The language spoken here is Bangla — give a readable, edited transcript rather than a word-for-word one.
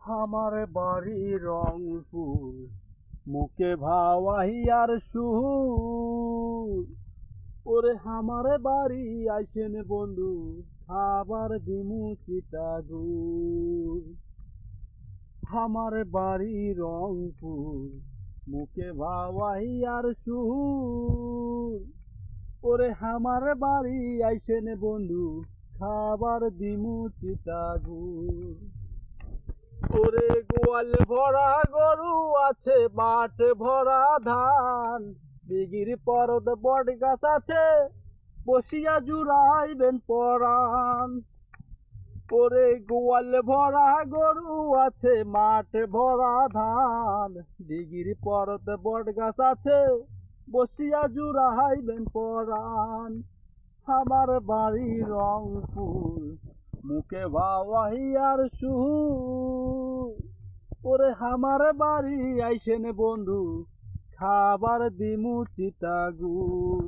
আমার বাড়ি রংপুর, মুখে ভাওয়াইয়ার সুর। ওরে আমার বাড়ি আইসেন বন্ধু, খাবার দিমু চিটাগুর। আমার বাড়ি রংপুর, মুখে ভাওয়াইয়ার সুর। ওরে আমার বাড়ি আইসেন বন্ধু, খাবার দিমু চিটাগুর। ওরে গোয়াল ভরা গরু আছে, মাঠ ভরা ধান, দিঘির পরদ বট গাছ আছে, বসিয়া জুড়াইবেন পরাণ। ওরে গোয়াল ভরা গরু আছে, মাঠ ভরা ধান, দিঘির পরদ বট গাছ আছে, বসিয়া জুড়াইবেন পরাণ। আমার বাড়ি রংপুর, মুখে ভাওয়াইয়ার সুর। ওরে আমার বাড়ি আইসেন বন্ধু, খাবার দিমু চিটাগুর।